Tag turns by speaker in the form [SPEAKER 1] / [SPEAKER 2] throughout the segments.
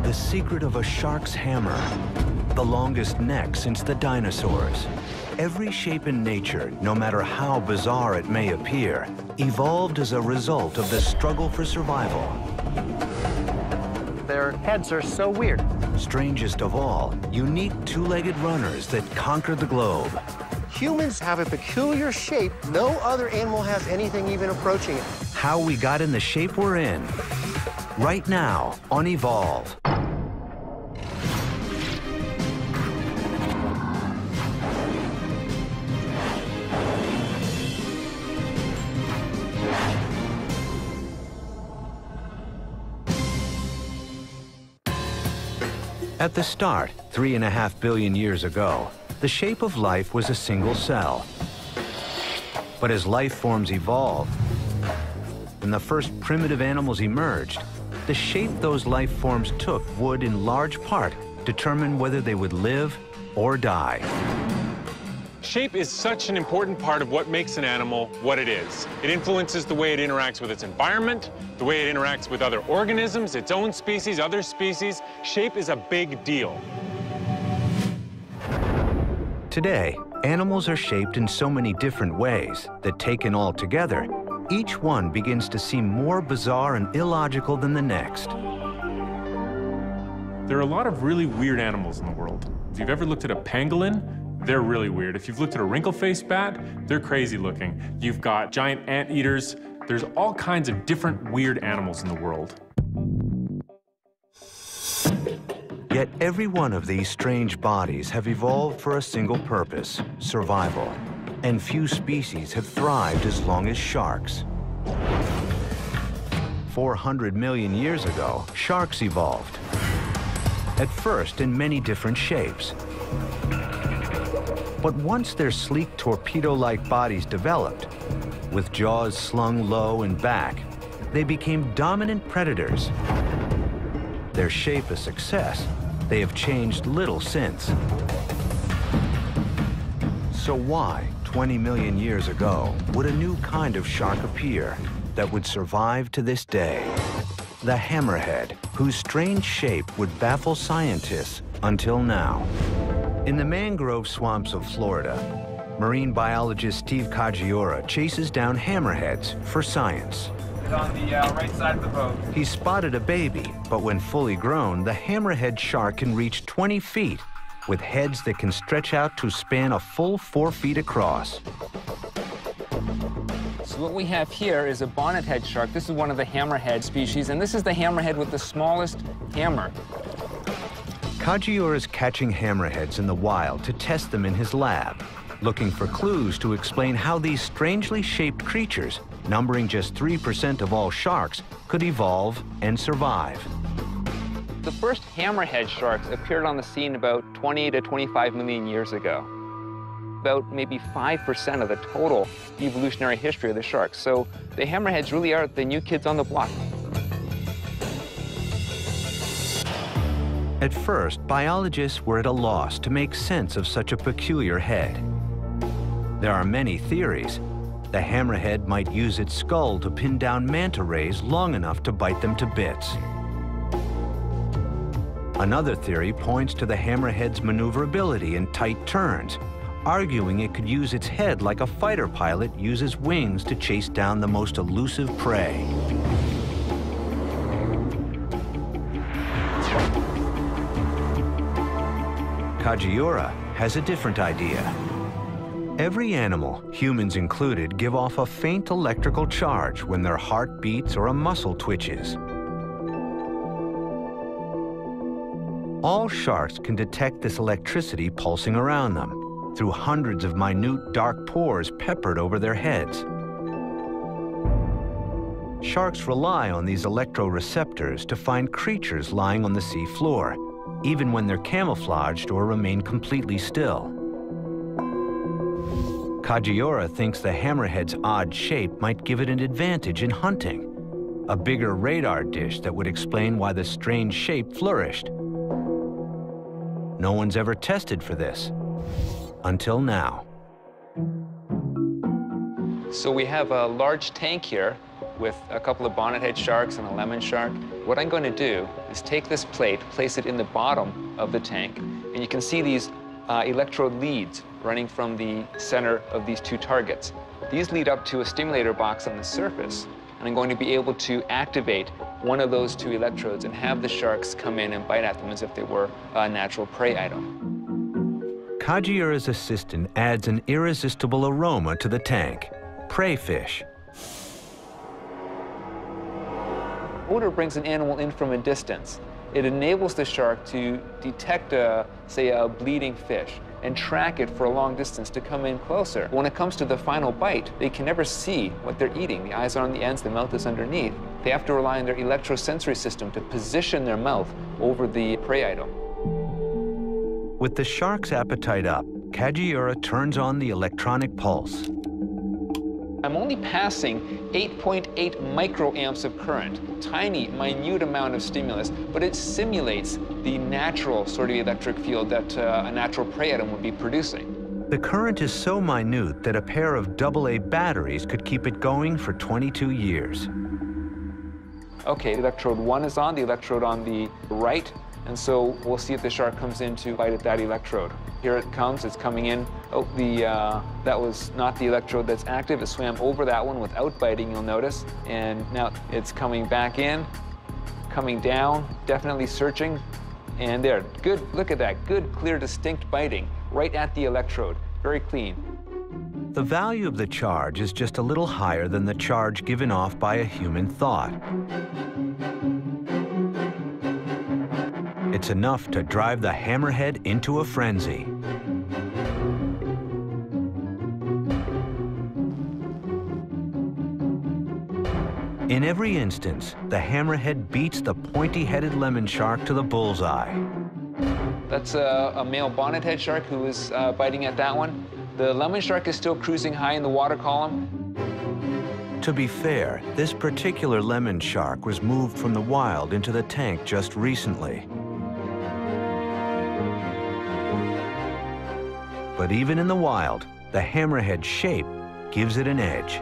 [SPEAKER 1] The secret of a shark's hammer, the longest neck since the dinosaurs. Every shape in nature, no matter how bizarre it may appear, evolved as a result of the struggle for survival.
[SPEAKER 2] Their heads are so weird.
[SPEAKER 1] Strangest of all, unique two-legged runners that conquered the globe.
[SPEAKER 2] Humans have a peculiar shape. No other animal has anything even approaching it.
[SPEAKER 1] How we got in the shape we're in. Right now on Evolve. At the start, 3.5 billion years ago, the shape of life was a single cell. But as life forms evolved, and the first primitive animals emerged, the shape those life forms took would, in large part, determine whether they would live or die.
[SPEAKER 3] Shape is such an important part of what makes an animal what it is. It influences the way it interacts with its environment, the way it interacts with other organisms, its own species, other species. Shape is a big deal.
[SPEAKER 1] Today, animals are shaped in so many different ways that, taken all together, each one begins to seem more bizarre and illogical than the next.
[SPEAKER 3] There are a lot of really weird animals in the world. If you've ever looked at a pangolin, they're really weird. If you've looked at a wrinkle-faced bat, they're crazy looking. You've got giant anteaters. There's all kinds of different weird animals in the world.
[SPEAKER 1] Yet every one of these strange bodies have evolved for a single purpose: survival. And few species have thrived as long as sharks. 400 million years ago, sharks evolved. At first in many different shapes. But once their sleek torpedo-like bodies developed, with jaws slung low and back, they became dominant predators. Their shape a success, they have changed little since. So why, 20 million years ago, would a new kind of shark appear that would survive to this day? The hammerhead, whose strange shape would baffle scientists until now. In the mangrove swamps of Florida, marine biologist Steve Kajiura chases down hammerheads for science.
[SPEAKER 4] It's on the right side of the boat.
[SPEAKER 1] He spotted a baby, but when fully grown, the hammerhead shark can reach 20 feet, with heads that can stretch out to span a full 4 feet across.
[SPEAKER 4] So what we have here is a bonnethead shark. This is one of the hammerhead species, and this is the hammerhead with the smallest hammer.
[SPEAKER 1] Kajiura is catching hammerheads in the wild to test them in his lab, looking for clues to explain how these strangely shaped creatures, numbering just 3% of all sharks, could evolve and survive.
[SPEAKER 4] The first hammerhead sharks appeared on the scene about 20 to 25 million years ago. About maybe 5% of the total evolutionary history of the sharks. So the hammerheads really are the new kids on the block.
[SPEAKER 1] At first, biologists were at a loss to make sense of such a peculiar head. There are many theories. The hammerhead might use its skull to pin down manta rays long enough to bite them to bits. Another theory points to the hammerhead's maneuverability in tight turns, arguing it could use its head like a fighter pilot uses wings to chase down the most elusive prey. Kajiura has a different idea. Every animal, humans included, give off a faint electrical charge when their heart beats or a muscle twitches. All sharks can detect this electricity pulsing around them through hundreds of minute dark pores peppered over their heads. Sharks rely on these electroreceptors to find creatures lying on the sea floor, even when they're camouflaged or remain completely still. Kajiura thinks the hammerhead's odd shape might give it an advantage in hunting, a bigger radar dish that would explain why the strange shape flourished. No one's ever tested for this, until now.
[SPEAKER 4] So we have a large tank here with a couple of bonnethead sharks and a lemon shark. What I'm going to do is take this plate, place it in the bottom of the tank, and you can see these electrode leads running from the center of these two targets. These lead up to a stimulator box on the surface, and I'm going to be able to activate one of those two electrodes and have the sharks come in and bite at them as if they were a natural prey item.
[SPEAKER 1] Kajiura's assistant adds an irresistible aroma to the tank: prey fish.
[SPEAKER 4] Odor brings an animal in from a distance. It enables the shark to detect, say, a bleeding fish and track it for a long distance to come in closer. When it comes to the final bite, they can never see what they're eating. The eyes are on the ends, the mouth is underneath. They have to rely on their electrosensory system to position their mouth over the prey item.
[SPEAKER 1] With the shark's appetite up, Kajiura turns on the electronic pulse.
[SPEAKER 4] I'm only passing 8.8 microamps of current, tiny, minute amount of stimulus, but it simulates the natural sort of electric field that a natural prey item would be producing.
[SPEAKER 1] The current is so minute that a pair of AA batteries could keep it going for 22 years.
[SPEAKER 4] Okay, electrode 1 is on, the electrode on the right, and so we'll see if the shark comes in to bite at that electrode. Here it comes, it's coming in. Oh, that was not the electrode that's active. It swam over that one without biting, you'll notice. And now it's coming back in, coming down, definitely searching. And there, good, look at that, good, clear, distinct biting right at the electrode, very clean.
[SPEAKER 1] The value of the charge is just a little higher than the charge given off by a human thought. It's enough to drive the hammerhead into a frenzy. In every instance, the hammerhead beats the pointy-headed lemon shark to the bullseye.
[SPEAKER 4] That's a male bonnethead shark who is biting at that one. The lemon shark is still cruising high in the water column.
[SPEAKER 1] To be fair, this particular lemon shark was moved from the wild into the tank just recently. But even in the wild, the hammerhead shape gives it an edge.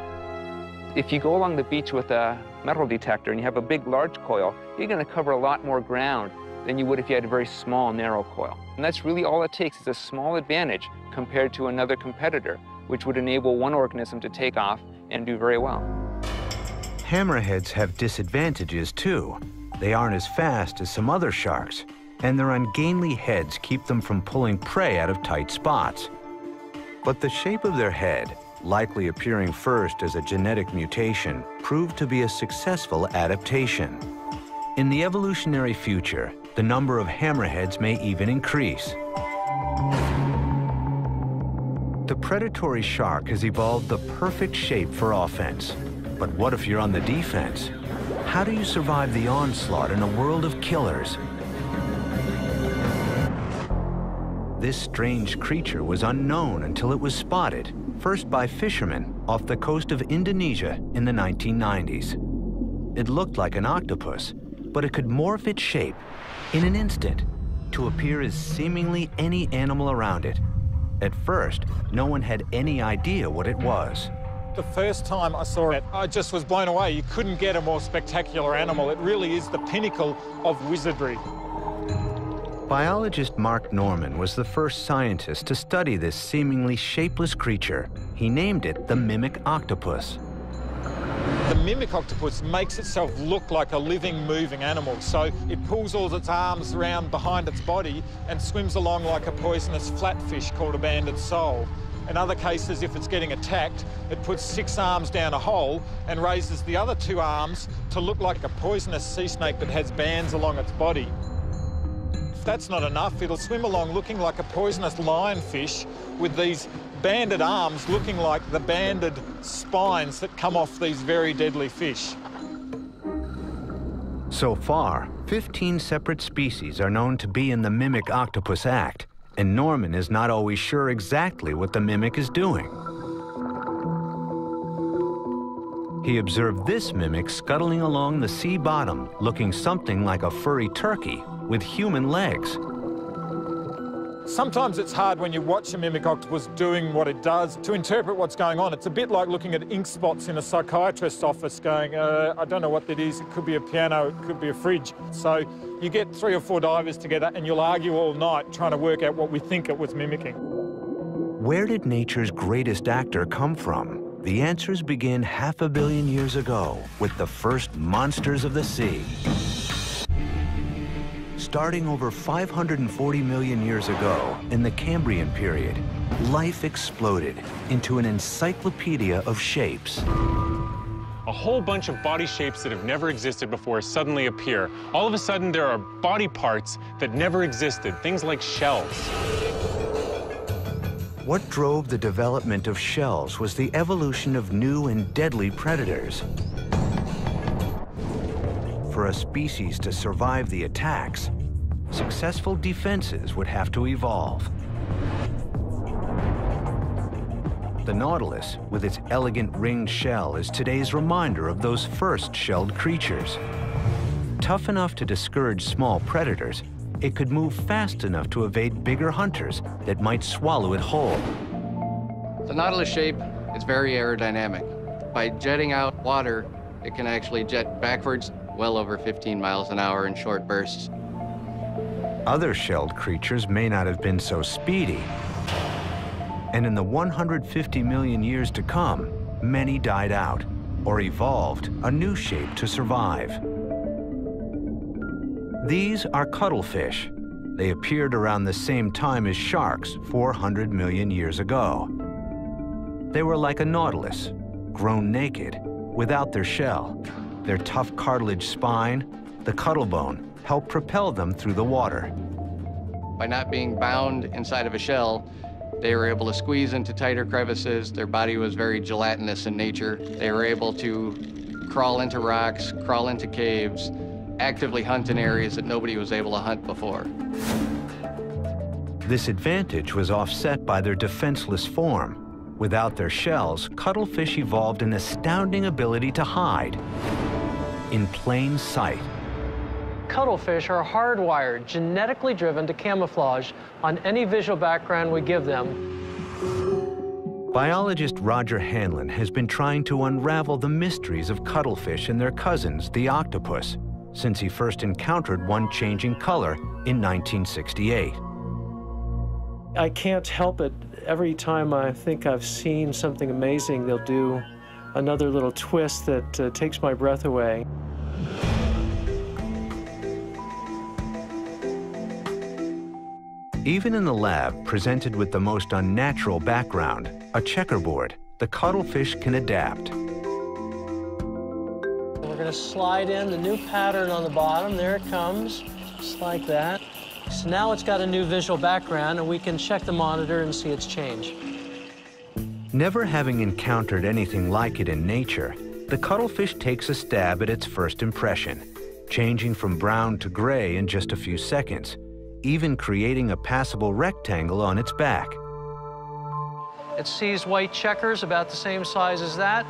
[SPEAKER 4] If you go along the beach with a metal detector and you have a big, large coil, you're going to cover a lot more ground than you would if you had a very small, narrow coil. And that's really all it takes is a small advantage compared to another competitor, which would enable one organism to take off and do very well.
[SPEAKER 1] Hammerheads have disadvantages, too. They aren't as fast as some other sharks, and their ungainly heads keep them from pulling prey out of tight spots. But the shape of their head, likely appearing first as a genetic mutation, proved to be a successful adaptation. In the evolutionary future, the number of hammerheads may even increase. The predatory shark has evolved the perfect shape for offense. But what if you're on the defense? How do you survive the onslaught in a world of killers? This strange creature was unknown until it was spotted, first by fishermen off the coast of Indonesia in the 1990s. It looked like an octopus, but it could morph its shape in an instant to appear as seemingly any animal around it. At first, no one had any idea what it was.
[SPEAKER 5] The first time I saw it, I just was blown away. You couldn't get a more spectacular animal. It really is the pinnacle of wizardry.
[SPEAKER 1] Biologist Mark Norman was the first scientist to study this seemingly shapeless creature. He named it the mimic octopus.
[SPEAKER 5] The mimic octopus makes itself look like a living, moving animal. So it pulls all its arms around behind its body and swims along like a poisonous flatfish called a banded sole. In other cases, if it's getting attacked, it puts 6 arms down a hole and raises the other 2 arms to look like a poisonous sea snake that has bands along its body. If that's not enough, it'll swim along looking like a poisonous lionfish with these banded arms looking like the banded spines that come off these very deadly fish.
[SPEAKER 1] So far, 15 separate species are known to be in the mimic octopus act, and Norman is not always sure exactly what the mimic is doing. He observed this mimic scuttling along the sea bottom, looking something like a furry turkey with human legs.
[SPEAKER 5] Sometimes it's hard when you watch a mimic octopus doing what it does to interpret what's going on. It's a bit like looking at ink spots in a psychiatrist's office going, I don't know what that is. It could be a piano, it could be a fridge. So you get 3 or 4 divers together and you'll argue all night trying to work out what we think it was mimicking.
[SPEAKER 1] Where did nature's greatest actor come from? The answers begin 500 million years ago with the first monsters of the sea. Starting over 540 million years ago, in the Cambrian period, life exploded into an encyclopedia of shapes.
[SPEAKER 3] A whole bunch of body shapes that have never existed before suddenly appear. All of a sudden, there are body parts that never existed, things like shells.
[SPEAKER 1] What drove the development of shells was the evolution of new and deadly predators. For a species to survive the attacks, successful defenses would have to evolve. The Nautilus, with its elegant ringed shell, is today's reminder of those first shelled creatures. Tough enough to discourage small predators, it could move fast enough to evade bigger hunters that might swallow it whole.
[SPEAKER 6] The Nautilus shape is very aerodynamic. By jetting out water, it can actually jet backwards well over 15 miles an hour in short bursts.
[SPEAKER 1] Other shelled creatures may not have been so speedy. And in the 150 million years to come, many died out or evolved a new shape to survive. These are cuttlefish. They appeared around the same time as sharks 400 million years ago. They were like a nautilus, grown naked, without their shell. Their tough cartilage spine, the cuttlebone, helped propel them through the water.
[SPEAKER 6] By not being bound inside of a shell, they were able to squeeze into tighter crevices. Their body was very gelatinous in nature. They were able to crawl into rocks, crawl into caves, actively hunt in areas that nobody was able to hunt before.
[SPEAKER 1] This advantage was offset by their defenseless form. Without their shells, cuttlefish evolved an astounding ability to hide in plain sight.
[SPEAKER 7] Cuttlefish are hardwired, genetically driven to camouflage on any visual background we give them.
[SPEAKER 1] Biologist Roger Hanlon has been trying to unravel the mysteries of cuttlefish and their cousins, the octopus, since he first encountered one changing color in 1968.
[SPEAKER 7] I can't help it. Every time I think I've seen something amazing, they'll do another little twist that takes my breath away.
[SPEAKER 1] Even in the lab, presented with the most unnatural background, a checkerboard, the cuttlefish can adapt.
[SPEAKER 7] We're going to slide in the new pattern on the bottom. There it comes, just like that. So now it's got a new visual background, and we can check the monitor and see its change.
[SPEAKER 1] Never having encountered anything like it in nature, the cuttlefish takes a stab at its first impression, changing from brown to gray in just a few seconds, even creating a passable rectangle on its back.
[SPEAKER 7] It sees white checkers about the same size as that,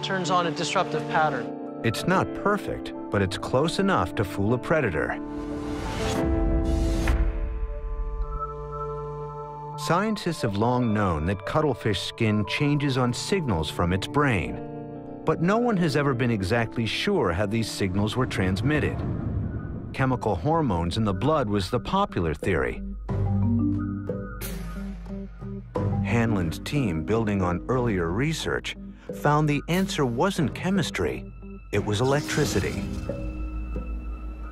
[SPEAKER 7] turns on a disruptive pattern.
[SPEAKER 1] It's not perfect, but it's close enough to fool a predator. Scientists have long known that cuttlefish skin changes on signals from its brain, but no one has ever been exactly sure how these signals were transmitted. Chemical hormones in the blood was the popular theory. Hanlon's team, building on earlier research, found the answer wasn't chemistry, it was electricity.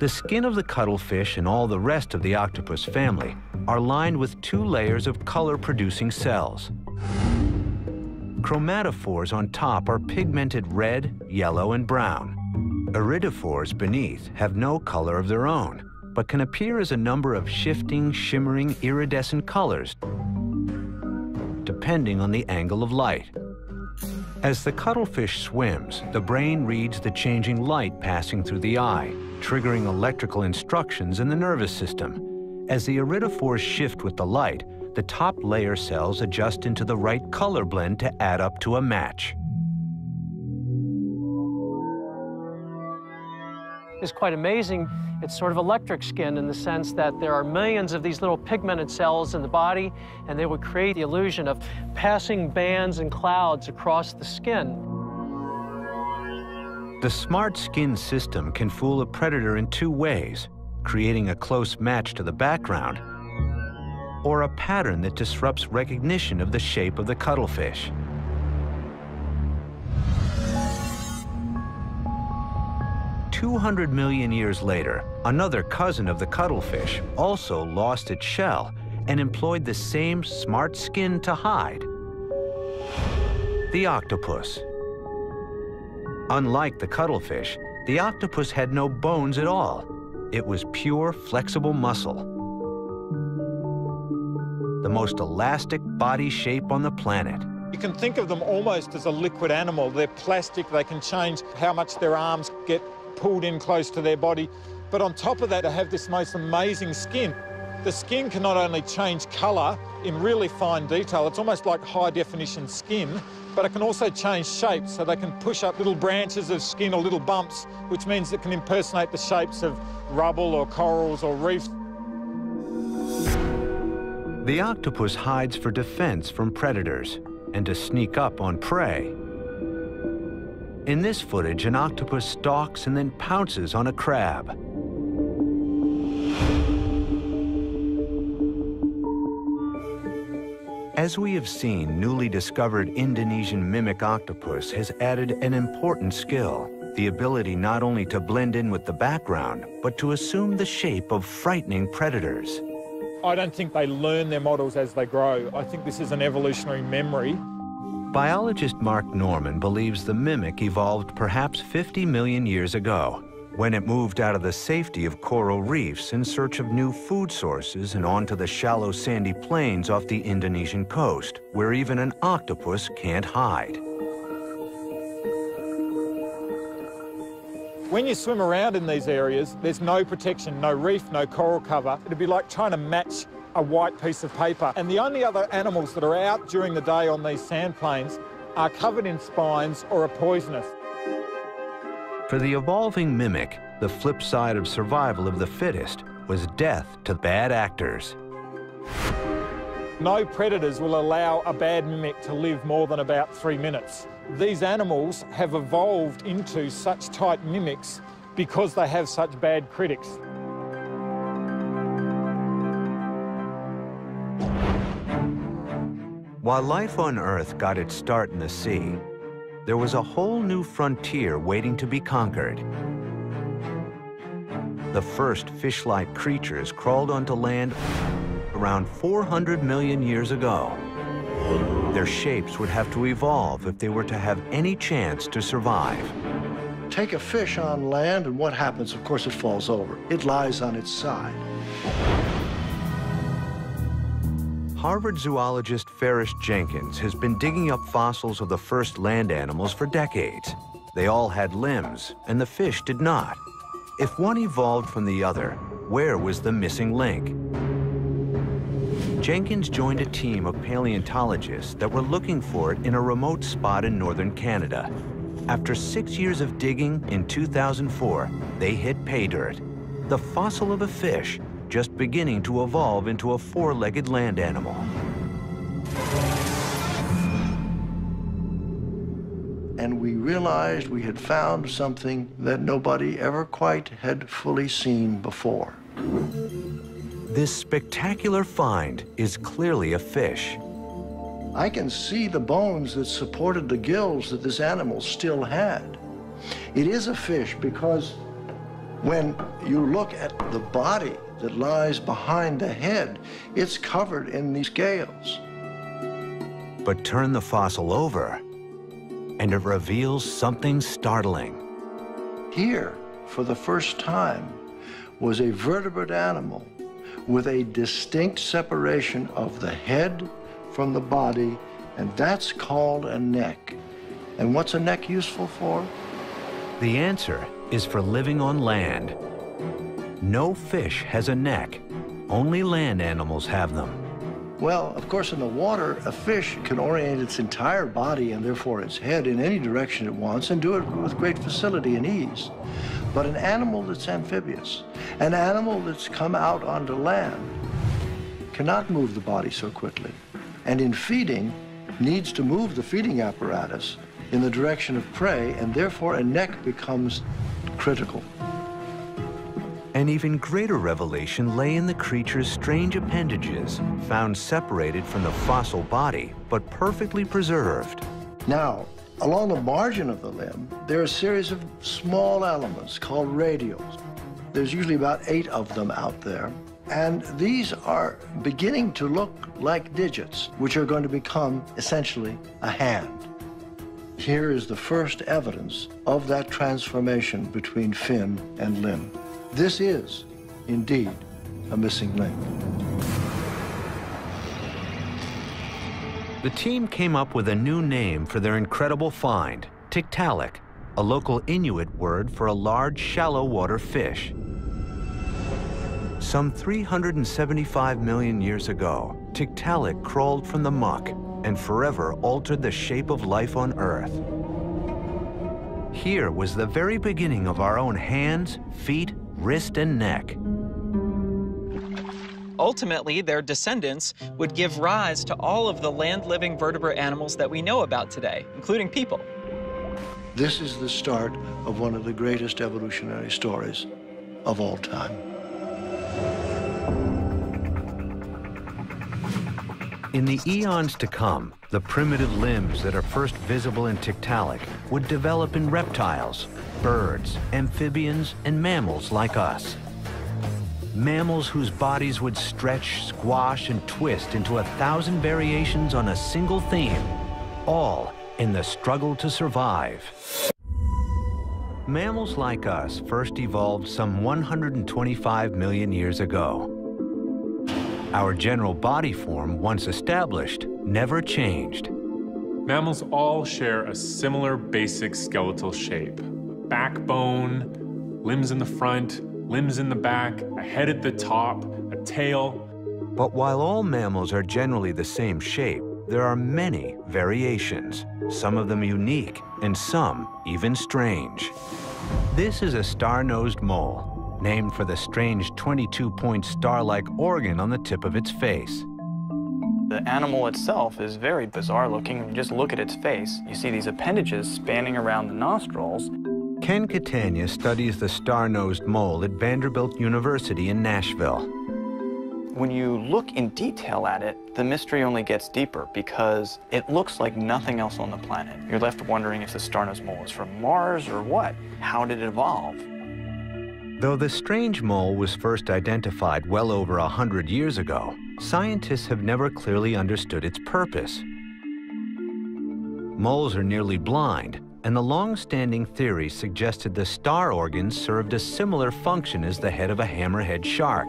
[SPEAKER 1] The skin of the cuttlefish and all the rest of the octopus family are lined with 2 layers of color-producing cells. Chromatophores on top are pigmented red, yellow, and brown. Iridophores beneath have no color of their own, but can appear as a number of shifting, shimmering, iridescent colors, depending on the angle of light. As the cuttlefish swims, the brain reads the changing light passing through the eye, triggering electrical instructions in the nervous system. As the iridophores shift with the light, the top layer cells adjust into the right color blend to add up to a match.
[SPEAKER 7] is quite amazing. It's sort of electric skin in the sense that there are millions of these little pigmented cells in the body, and they would create the illusion of passing bands and clouds across the skin.
[SPEAKER 1] The smart skin system can fool a predator in two ways, creating a close match to the background, or a pattern that disrupts recognition of the shape of the cuttlefish. "200 million years later, another cousin of the cuttlefish also lost its shell and employed the same smart skin to hide: the octopus. Unlike the cuttlefish, the octopus had no bones at all. It was pure, flexible muscle. The most elastic body shape on the planet.
[SPEAKER 5] You can think of them almost as a liquid animal. They're plastic, they can change how much their arms get pulled in close to their body. But on top of that, they have this most amazing skin. The skin can not only change colour in really fine detail, it's almost like high-definition skin, but it can also change shape, so they can push up little branches of skin or little bumps, which means it can impersonate the shapes of rubble or corals or reefs.
[SPEAKER 1] The octopus hides for defense from predators and to sneak up on prey. In this footage, an octopus stalks and then pounces on a crab. As we have seen, newly discovered Indonesian mimic octopus has added an important skill: the ability not only to blend in with the background, but to assume the shape of frightening predators.
[SPEAKER 5] I don't think they learn their models as they grow. I think this is an evolutionary memory.
[SPEAKER 1] Biologist Mark Norman believes the mimic evolved perhaps 50 million years ago, when it moved out of the safety of coral reefs in search of new food sources and onto the shallow sandy plains off the Indonesian coast, where even an octopus can't hide.
[SPEAKER 5] When you swim around in these areas, there's no protection, no reef, no coral cover. It'd be like trying to match a white piece of paper. And the only other animals that are out during the day on these sand plains are covered in spines or are poisonous.
[SPEAKER 1] For the evolving mimic, the flip side of survival of the fittest was death to bad actors.
[SPEAKER 5] No predators will allow a bad mimic to live more than about 3 minutes. These animals have evolved into such tight mimics because they have such bad critics.
[SPEAKER 1] While life on Earth got its start in the sea, there was a whole new frontier waiting to be conquered. The first fish-like creatures crawled onto land around 400 million years ago. Their shapes would have to evolve if they were to have any chance to survive.
[SPEAKER 8] Take a fish on land, and what happens? Of course, it falls over. It lies on its side.
[SPEAKER 1] Harvard zoologist Ferris Jenkins has been digging up fossils of the first land animals for decades. They all had limbs, and the fish did not. If one evolved from the other, where was the missing link? Jenkins joined a team of paleontologists that were looking for it in a remote spot in northern Canada. After 6 years of digging, in 2004, they hit pay dirt, the fossil of a fish just beginning to evolve into a four-legged land animal.
[SPEAKER 8] And we realized we had found something that nobody ever quite had fully seen before.
[SPEAKER 1] This spectacular find is clearly a fish.
[SPEAKER 8] I can see the bones that supported the gills that this animal still had. It is a fish because when you look at the body that lies behind the head, it's covered in these scales.
[SPEAKER 1] But turn the fossil over, and it reveals something startling.
[SPEAKER 8] Here, for the first time, was a vertebrate animal with a distinct separation of the head from the body, and that's called a neck. And what's a neck useful for?
[SPEAKER 1] The answer is for living on land. No fish has a neck. Only land animals have them.
[SPEAKER 8] Well, of course, in the water, a fish can orient its entire body and therefore its head in any direction it wants and do it with great facility and ease. But an animal that's amphibious, an animal that's come out onto land, cannot move the body so quickly. And in feeding, needs to move the feeding apparatus in the direction of prey, and therefore a neck becomes critical.
[SPEAKER 1] An even greater revelation lay in the creature's strange appendages, found separated from the fossil body, but perfectly preserved.
[SPEAKER 8] Now, along the margin of the limb, there are a series of small elements called radials. There's usually about 8 of them out there. And these are beginning to look like digits, which are going to become essentially a hand. Here is the first evidence of that transformation between fin and limb. This is, indeed, a missing link.
[SPEAKER 1] The team came up with a new name for their incredible find, Tiktaalik, a local Inuit word for a large shallow water fish. Some 375 million years ago, Tiktaalik crawled from the muck and forever altered the shape of life on Earth. Here was the very beginning of our own hands, feet, wrist, and neck.
[SPEAKER 9] Ultimately, their descendants would give rise to all of the land-living vertebrate animals that we know about today, including people.
[SPEAKER 8] This is the start of one of the greatest evolutionary stories of all time.
[SPEAKER 1] In the eons to come, the primitive limbs that are first visible in Tiktaalik would develop in reptiles, birds, amphibians, and mammals like us. Mammals whose bodies would stretch, squash, and twist into 1,000 variations on a single theme, all in the struggle to survive. Mammals like us first evolved some 125 million years ago. Our general body form, once established, never changed.
[SPEAKER 3] Mammals all share a similar basic skeletal shape. Backbone, limbs in the front, limbs in the back, a head at the top, a tail.
[SPEAKER 1] But while all mammals are generally the same shape, there are many variations, some of them unique and some even strange. This is a star-nosed mole, named for the strange 22-point star-like organ on the tip of its face.
[SPEAKER 10] The animal itself is very bizarre looking. When you just look at its face, you see these appendages spanning around the nostrils.
[SPEAKER 1] Ken Catania studies the star-nosed mole at Vanderbilt University in Nashville.
[SPEAKER 10] When you look in detail at it, the mystery only gets deeper because it looks like nothing else on the planet. You're left wondering if the star-nosed mole is from Mars or what. How did it evolve?
[SPEAKER 1] Though the strange mole was first identified well over 100 years ago, scientists have never clearly understood its purpose. Moles are nearly blind, and the long-standing theory suggested the star organs served a similar function as the head of a hammerhead shark.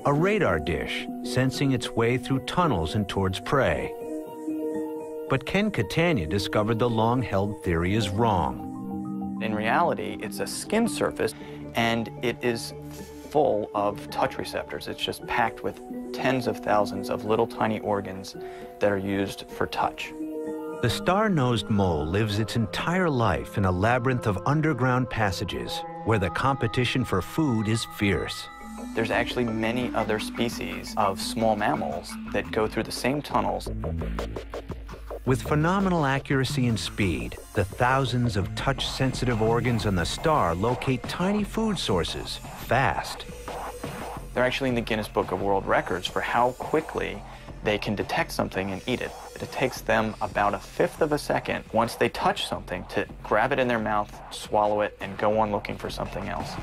[SPEAKER 1] A radar dish, sensing its way through tunnels and towards prey. But Ken Catania discovered the long-held theory is wrong.
[SPEAKER 10] In reality, it's a skin surface, and it is full of touch receptors. It's just packed with tens of thousands of little tiny organs that are used for touch.
[SPEAKER 1] The star-nosed mole lives its entire life in a labyrinth of underground passages where the competition for food is fierce.
[SPEAKER 10] There's actually many other species of small mammals that go through the same tunnels.
[SPEAKER 1] With phenomenal accuracy and speed, the thousands of touch-sensitive organs on the star locate tiny food sources fast.
[SPEAKER 10] They're actually in the Guinness Book of World Records for how quickly they can detect something and eat it. It takes them about 1/5 of a second once they touch something to grab it in their mouth, swallow it, and go on looking for something else.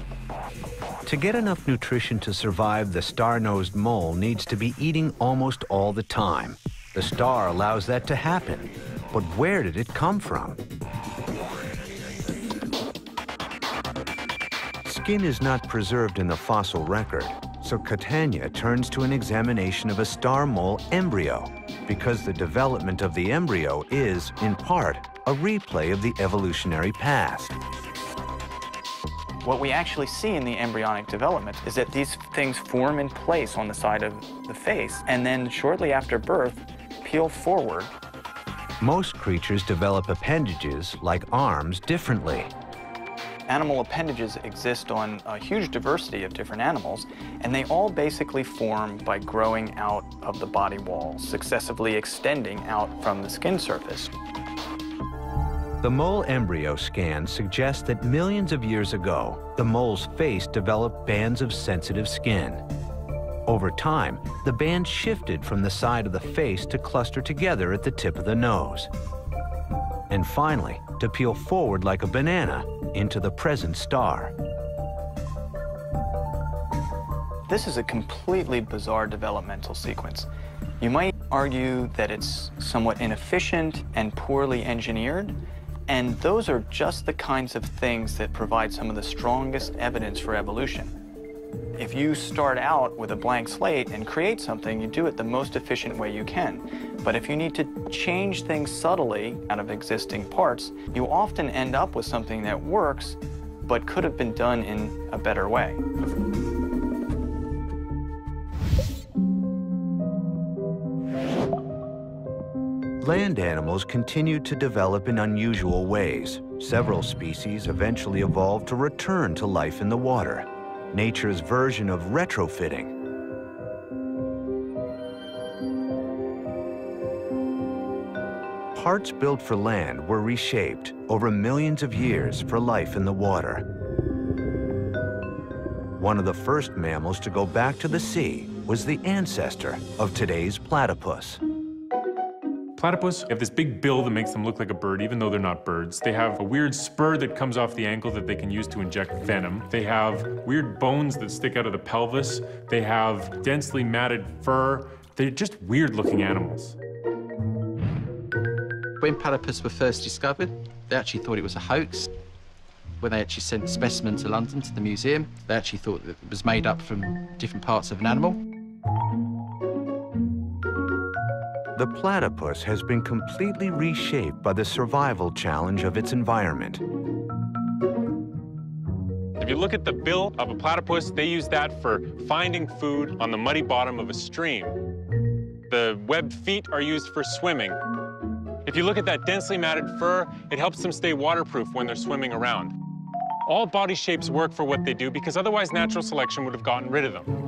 [SPEAKER 1] To get enough nutrition to survive, the star-nosed mole needs to be eating almost all the time. The star allows that to happen. But where did it come from? Skin is not preserved in the fossil record, so Catania turns to an examination of a star mole embryo, because the development of the embryo is, in part, a replay of the evolutionary past.
[SPEAKER 10] What we actually see in the embryonic development is that these things form in place on the side of the face, and then shortly after birth, peel forward.
[SPEAKER 1] Most creatures develop appendages, like arms, differently.
[SPEAKER 10] Animal appendages exist on a huge diversity of different animals, and they all basically form by growing out of the body wall, successively extending out from the skin surface.
[SPEAKER 1] The mole embryo scan suggests that millions of years ago, the mole's face developed bands of sensitive skin. Over time, the bands shifted from the side of the face to cluster together at the tip of the nose. And finally, to peel forward like a banana into the present star.
[SPEAKER 10] This is a completely bizarre developmental sequence. You might argue that it's somewhat inefficient and poorly engineered, and those are just the kinds of things that provide some of the strongest evidence for evolution. If you start out with a blank slate and create something, you do it the most efficient way you can. But if you need to change things subtly out of existing parts, you often end up with something that works, but could have been done in a better way.
[SPEAKER 1] Land animals continued to develop in unusual ways. Several species eventually evolved to return to life in the water, nature's version of retrofitting. Parts built for land were reshaped over millions of years for life in the water. One of the first mammals to go back to the sea was the ancestor of today's platypus.
[SPEAKER 3] Platypus have this big bill that makes them look like a bird, even though they're not birds. They have a weird spur that comes off the ankle that they can use to inject venom. They have weird bones that stick out of the pelvis. They have densely matted fur. They're just weird-looking animals.
[SPEAKER 11] When platypus were first discovered, they actually thought it was a hoax. When they actually sent a specimen to London to the museum, they actually thought that it was made up from different parts of an animal.
[SPEAKER 1] The platypus has been completely reshaped by the survival challenge of its environment.
[SPEAKER 3] If you look at the bill of a platypus, they use that for finding food on the muddy bottom of a stream. The webbed feet are used for swimming. If you look at that densely matted fur, it helps them stay waterproof when they're swimming around. All body shapes work for what they do because otherwise natural selection would have gotten rid of them.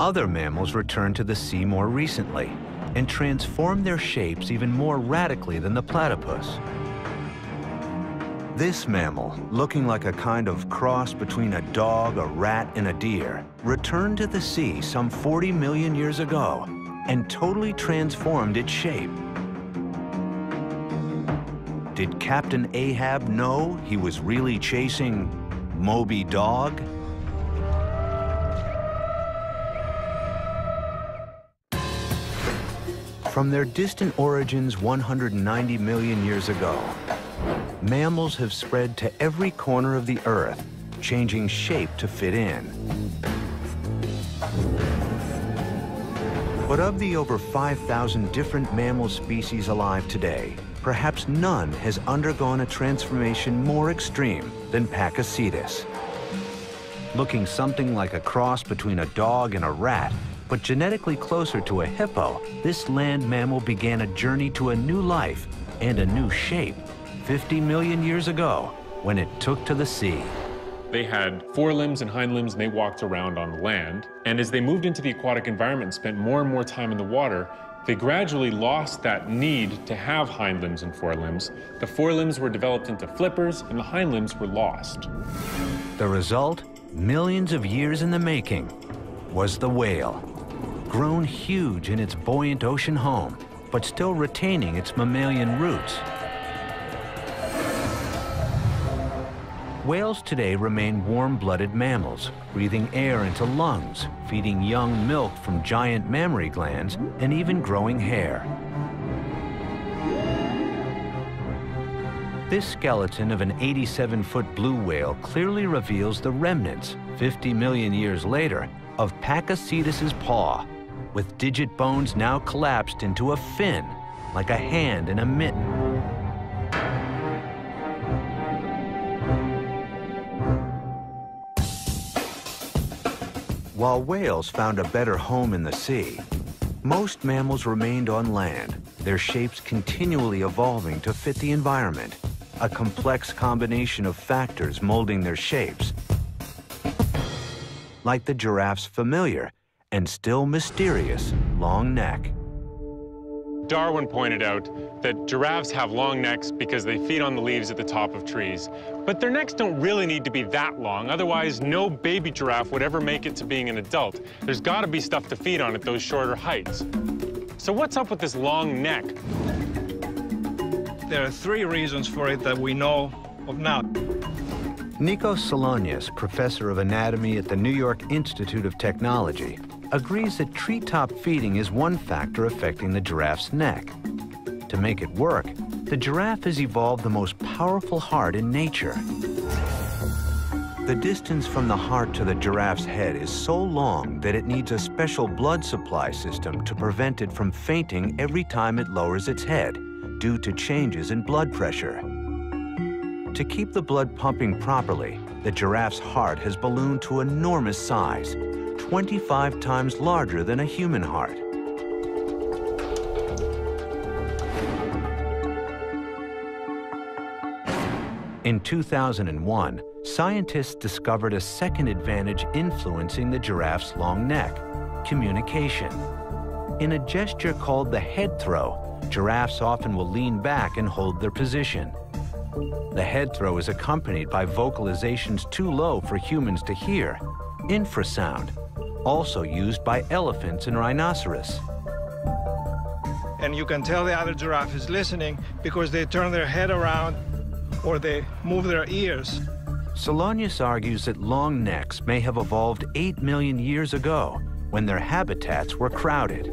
[SPEAKER 1] Other mammals returned to the sea more recently and transformed their shapes even more radically than the platypus. This mammal, looking like a kind of cross between a dog, a rat, and a deer, returned to the sea some 40 million years ago and totally transformed its shape. Did Captain Ahab know he was really chasing Moby Dog? From their distant origins 190 million years ago, mammals have spread to every corner of the Earth, changing shape to fit in. But of the over 5,000 different mammal species alive today, perhaps none has undergone a transformation more extreme than Pakicetus. Looking something like a cross between a dog and a rat, but genetically closer to a hippo, this land mammal began a journey to a new life and a new shape 50 million years ago when it took to the sea.
[SPEAKER 3] They had forelimbs and hind limbs, and they walked around on the land. And as they moved into the aquatic environment and spent more and more time in the water, they gradually lost that need to have hind limbs and forelimbs. The forelimbs were developed into flippers, and the hind limbs were lost.
[SPEAKER 1] The result, millions of years in the making, was the whale. Grown huge in its buoyant ocean home, but still retaining its mammalian roots. Whales today remain warm-blooded mammals, breathing air into lungs, feeding young milk from giant mammary glands, and even growing hair. This skeleton of an 87-foot blue whale clearly reveals the remnants, 50 million years later, of Pakicetus's paw, with digit bones now collapsed into a fin, like a hand in a mitten. While whales found a better home in the sea, Most mammals remained on land, their shapes continually evolving to fit the environment, a complex combination of factors molding their shapes, like the giraffe's familiar and still mysterious long neck.
[SPEAKER 3] Darwin pointed out that giraffes have long necks because they feed on the leaves at the top of trees. But their necks don't really need to be that long, otherwise no baby giraffe would ever make it to being an adult. There's got to be stuff to feed on at those shorter heights. So what's up with this long neck?
[SPEAKER 12] There are 3 reasons for it that we know of now.
[SPEAKER 1] Nikos Solonius, professor of anatomy at the New York Institute of Technology, agrees that treetop feeding is one factor affecting the giraffe's neck. To make it work, the giraffe has evolved the most powerful heart in nature. The distance from the heart to the giraffe's head is so long that it needs a special blood supply system to prevent it from fainting every time it lowers its head due to changes in blood pressure. To keep the blood pumping properly, the giraffe's heart has ballooned to enormous size, 25 times larger than a human heart. In 2001, scientists discovered a second advantage influencing the giraffe's long neck: communication. In a gesture called the head throw, giraffes often will lean back and hold their position. The head throw is accompanied by vocalizations too low for humans to hear, infrasound, also used by elephants and rhinoceros.
[SPEAKER 12] And you can tell the other giraffe is listening because they turn their head around or they move their ears.
[SPEAKER 1] Solonius argues that long necks may have evolved 8 million years ago when their habitats were crowded.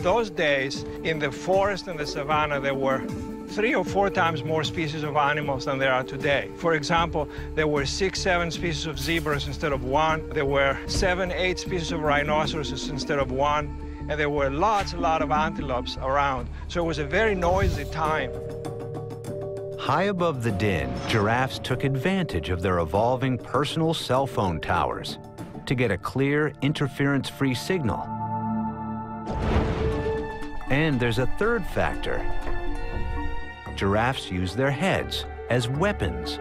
[SPEAKER 12] Those days, in the forest and the savanna, there were 3 or 4 times more species of animals than there are today. For example, there were 6, 7 species of zebras instead of 1. There were 7, 8 species of rhinoceroses instead of 1. And there were a lot of antelopes around. So it was a very noisy time.
[SPEAKER 1] High above the din, giraffes took advantage of their evolving personal cell phone towers to get a clear, interference-free signal. And there's a third factor. Giraffes use their heads as weapons.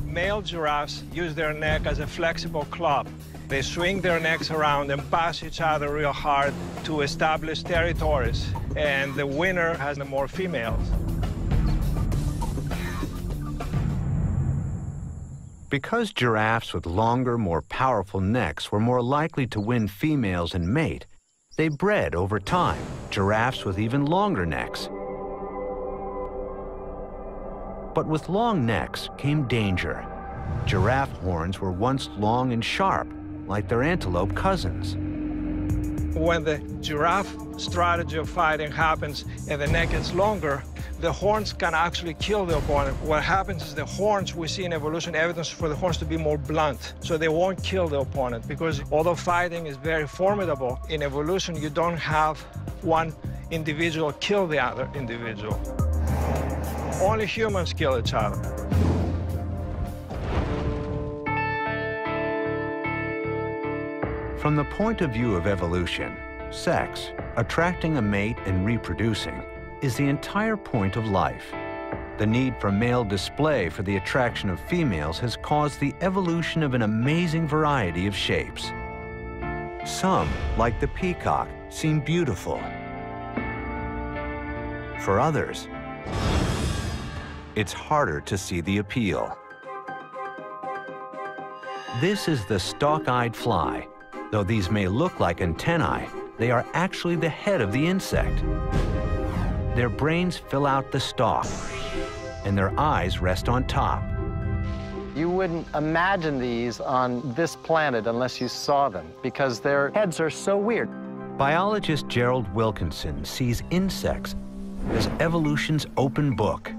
[SPEAKER 12] Male giraffes use their neck as a flexible club. They swing their necks around and bash each other real hard to establish territories, and the winner has the more females.
[SPEAKER 1] Because giraffes with longer, more powerful necks were more likely to win females and mate, they bred over time giraffes with even longer necks. But with long necks came danger. Giraffe horns were once long and sharp, like their antelope cousins.
[SPEAKER 12] When the giraffe strategy of fighting happens and the neck is longer, the horns can actually kill the opponent. What happens is the horns, we see in evolution evidence for the horns to be more blunt, so they won't kill the opponent, because although fighting is very formidable, in evolution you don't have one individual kill the other individual. Only humans kill each other.
[SPEAKER 1] From the point of view of evolution, sex, attracting a mate and reproducing, is the entire point of life. The need for male display for the attraction of females has caused the evolution of an amazing variety of shapes. Some, like the peacock, seem beautiful. For others, it's harder to see the appeal. This is the stalk-eyed fly. Though these may look like antennae, they are actually the head of the insect. Their brains fill out the stalk, and their eyes rest on top.
[SPEAKER 13] You wouldn't imagine these on this planet unless you saw them, because their heads are so weird.
[SPEAKER 1] Biologist Gerald Wilkinson sees insects as evolution's open book.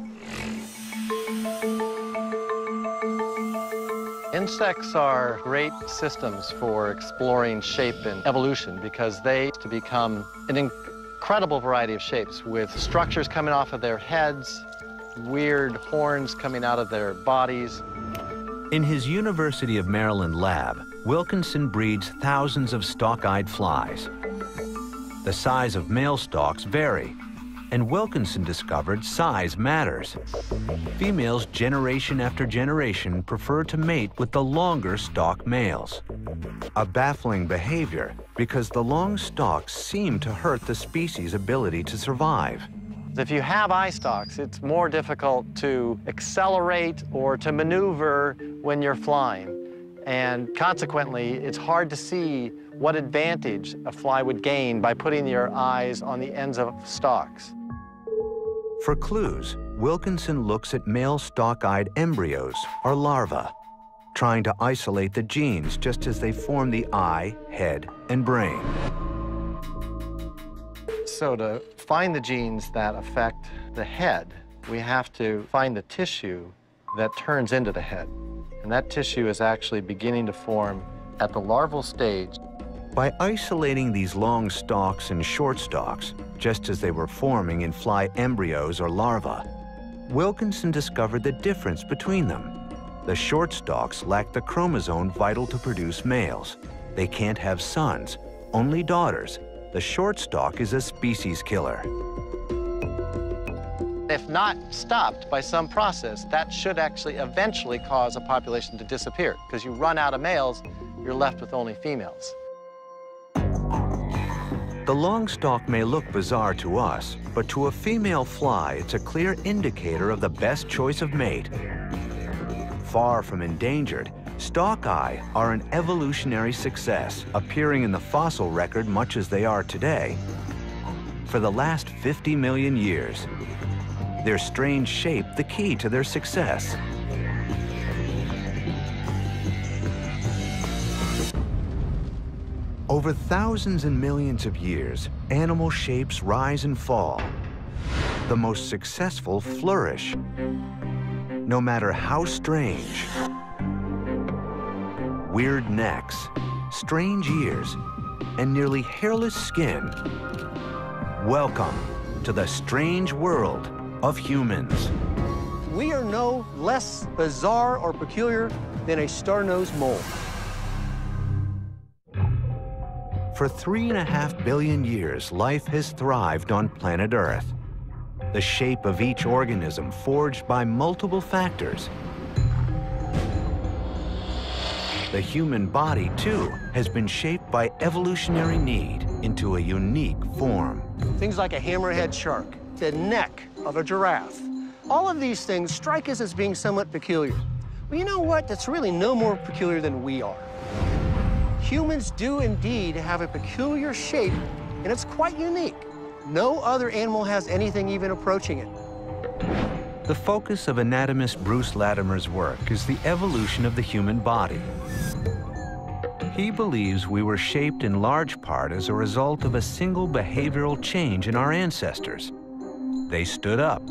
[SPEAKER 13] Insects are great systems for exploring shape and evolution because they to become an incredible variety of shapes with structures coming off of their heads, weird horns coming out of their bodies.
[SPEAKER 1] In his University of Maryland lab, Wilkinson breeds thousands of stalk-eyed flies. The size of male stalks vary, and Wilkinson discovered size matters. Females generation after generation prefer to mate with the longer stalk males. A baffling behavior because the long stalks seem to hurt the species' ability to survive.
[SPEAKER 13] If you have eye stalks, it's more difficult to accelerate or to maneuver when you're flying. And consequently, it's hard to see what advantage a fly would gain by putting your eyes on the ends of stalks.
[SPEAKER 1] For clues, Wilkinson looks at male stalk-eyed embryos, or larvae, trying to isolate the genes just as they form the eye, head, and brain.
[SPEAKER 13] So to find the genes that affect the head, we have to find the tissue that turns into the head. And that tissue is actually beginning to form at the larval stage.
[SPEAKER 1] By isolating these long stalks and short stalks, just as they were forming in fly embryos or larvae, Wilkinson discovered the difference between them. The short stalks lack the chromosome vital to produce males. They can't have sons, only daughters. The short stalk is a species killer.
[SPEAKER 13] If not stopped by some process, that should actually eventually cause a population to disappear, because you run out of males, you're left with only females.
[SPEAKER 1] The long stalk may look bizarre to us, but to a female fly, it's a clear indicator of the best choice of mate. Far from endangered, stalk-eye are an evolutionary success, appearing in the fossil record much as they are today. For the last 50 million years, their strange shape the key to their success. Over thousands and millions of years, animal shapes rise and fall. The most successful flourish, no matter how strange. Weird necks, strange ears, and nearly hairless skin. Welcome to the strange world of humans.
[SPEAKER 2] We are no less bizarre or peculiar than a star-nosed mole.
[SPEAKER 1] For 3.5 billion years, life has thrived on planet Earth. The shape of each organism forged by multiple factors. The human body, too, has been shaped by evolutionary need into a unique form.
[SPEAKER 2] Things like a hammerhead shark, the neck of a giraffe. All of these things strike us as being somewhat peculiar. Well, you know what? That's really no more peculiar than we are. Humans do indeed have a peculiar shape, and it's quite unique. No other animal has anything even approaching it.
[SPEAKER 1] The focus of anatomist Bruce Latimer's work is the evolution of the human body. He believes we were shaped in large part as a result of a single behavioral change in our ancestors. They stood up.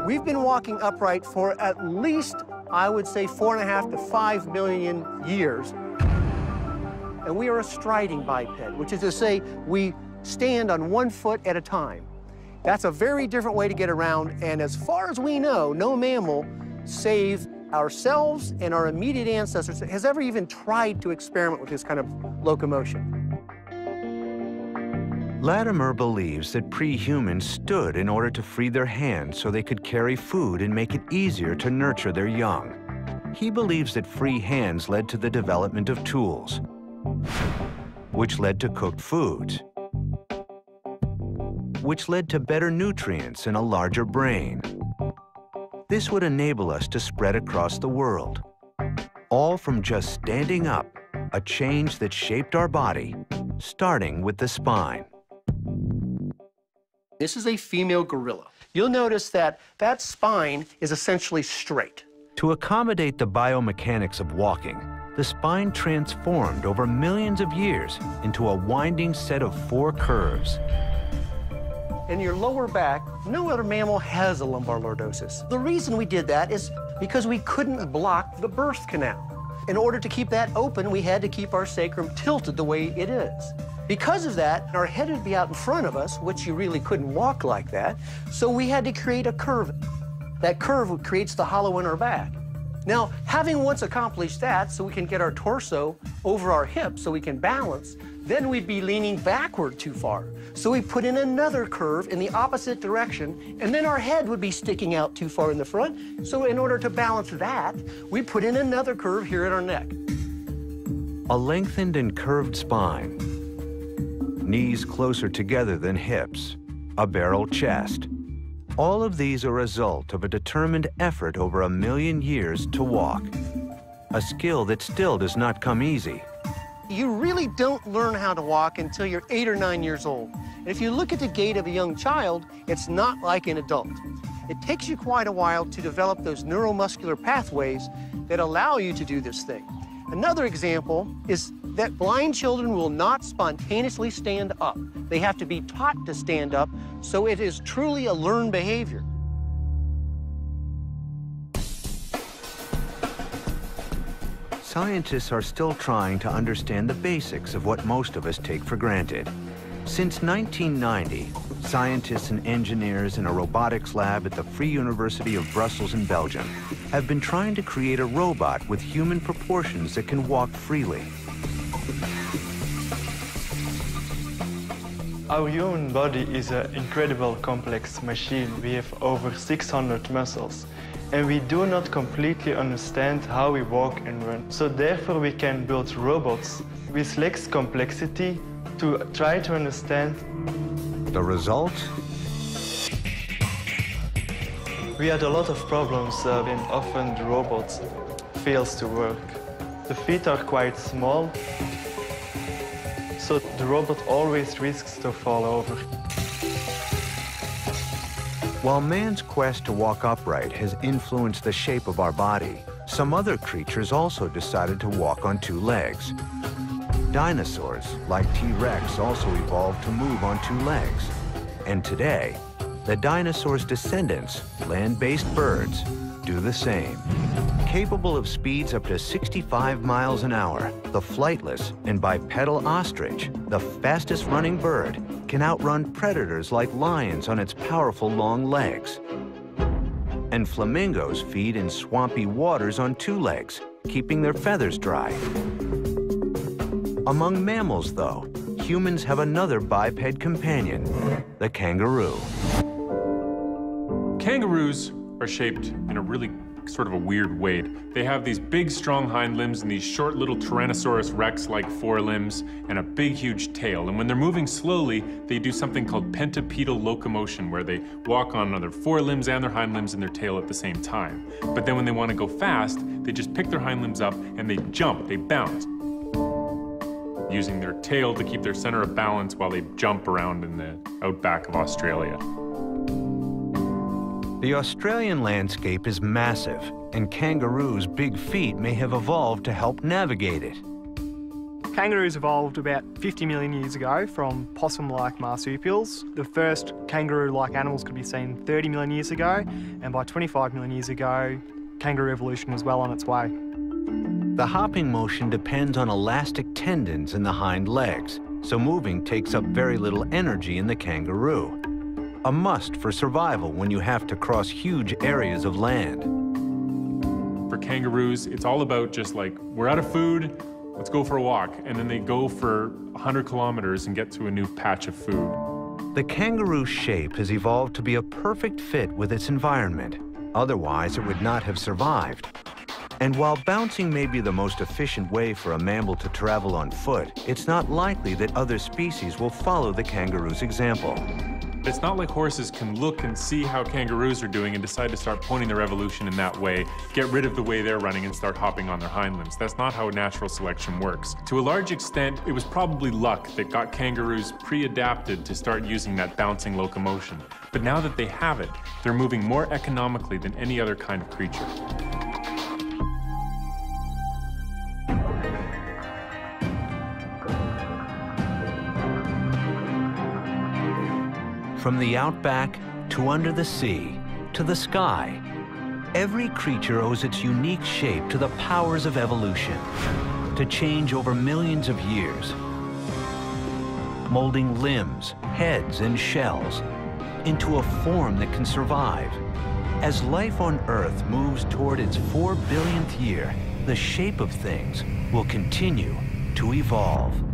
[SPEAKER 2] We've been walking upright for at least, I would say, 4.5 to 5 million years. And we are a striding biped, which is to say we stand on one foot at a time. That's a very different way to get around, and as far as we know, no mammal, save ourselves and our immediate ancestors, has ever even tried to experiment with this kind of locomotion.
[SPEAKER 1] Latimer believes that pre-humans stood in order to free their hands so they could carry food and make it easier to nurture their young. He believes that free hands led to the development of tools, which led to cooked foods, which led to better nutrients and a larger brain. This would enable us to spread across the world, all from just standing up, a change that shaped our body, starting with the spine.
[SPEAKER 2] This is a female gorilla. You'll notice that that spine is essentially straight.
[SPEAKER 1] To accommodate the biomechanics of walking, the spine transformed over millions of years into a winding set of 4 curves.
[SPEAKER 2] In your lower back, no other mammal has a lumbar lordosis. The reason we did that is because we couldn't block the birth canal. In order to keep that open, we had to keep our sacrum tilted the way it is. Because of that, our head would be out in front of us, which you really couldn't walk like that, so we had to create a curve. That curve creates the hollow in our back. Now, having once accomplished that, so we can get our torso over our hips so we can balance, then we'd be leaning backward too far. So we put in another curve in the opposite direction, and then our head would be sticking out too far in the front. So in order to balance that, we put in another curve here at our neck.
[SPEAKER 1] A lengthened and curved spine, knees closer together than hips, a barrel chest. All of these are a result of a determined effort over 1 million years to walk, a skill that still does not come easy.
[SPEAKER 2] You really don't learn how to walk until you're 8 or 9 years old. And if you look at the gait of a young child, it's not like an adult. It takes you quite a while to develop those neuromuscular pathways that allow you to do this thing. Another example is that blind children will not spontaneously stand up. They have to be taught to stand up, so it is truly a learned behavior.
[SPEAKER 1] Scientists are still trying to understand the basics of what most of us take for granted. Since 1990, scientists and engineers in a robotics lab at the Free University of Brussels in Belgium have been trying to create a robot with human proportions that can walk freely.
[SPEAKER 14] Our human body is an incredible complex machine. We have over 600 muscles, and we do not completely understand how we walk and run. So therefore we can build robots with less complexity to try to understand.
[SPEAKER 1] The result?
[SPEAKER 14] We had a lot of problems and often the robot fails to work. The feet are quite small, so the robot always risks to fall over.
[SPEAKER 1] While man's quest to walk upright has influenced the shape of our body, some other creatures also decided to walk on 2 legs. Dinosaurs, like T-Rex, also evolved to move on 2 legs. And today, the dinosaurs' descendants, land-based birds, do the same. Capable of speeds up to 65 miles an hour, the flightless and bipedal ostrich, the fastest-running bird, can outrun predators like lions on its powerful long legs. And flamingos feed in swampy waters on 2 legs, keeping their feathers dry. Among mammals, though, humans have another biped companion, the kangaroo.
[SPEAKER 3] Kangaroos are shaped in a really sort of a weird way. They have these big, strong hind limbs and these short little Tyrannosaurus rex-like forelimbs and a big, huge tail. And when they're moving slowly, they do something called pentapedal locomotion, where they walk on their forelimbs and their hind limbs and their tail at the same time. But then when they want to go fast, they just pick their hind limbs up and they jump, they bounce, using their tail to keep their center of balance while they jump around in the outback of Australia.
[SPEAKER 1] The Australian landscape is massive, and kangaroos' big feet may have evolved to help navigate it.
[SPEAKER 15] Kangaroos evolved about 50 million years ago from possum-like marsupials. The first kangaroo-like animals could be seen 30 million years ago, and by 25 million years ago, kangaroo evolution was well on its way.
[SPEAKER 1] The hopping motion depends on elastic tendons in the hind legs, so moving takes up very little energy in the kangaroo. A must for survival when you have to cross huge areas of land.
[SPEAKER 3] For kangaroos, it's all about just like, we're out of food, let's go for a walk. And then they go for 100 kilometers and get to a new patch of food.
[SPEAKER 1] The kangaroo shape has evolved to be a perfect fit with its environment. Otherwise, it would not have survived. And while bouncing may be the most efficient way for a mammal to travel on foot, it's not likely that other species will follow the kangaroo's example.
[SPEAKER 3] It's not like horses can look and see how kangaroos are doing and decide to start pointing their evolution in that way, get rid of the way they're running and start hopping on their hind limbs. That's not how natural selection works. To a large extent, it was probably luck that got kangaroos pre-adapted to start using that bouncing locomotion. But now that they have it, they're moving more economically than any other kind of creature.
[SPEAKER 1] From the outback to under the sea to the sky, every creature owes its unique shape to the powers of evolution, to change over millions of years. molding limbs, heads, and shells into a form that can survive. As life on Earth moves toward its 4 billionth year, the shape of things will continue to evolve.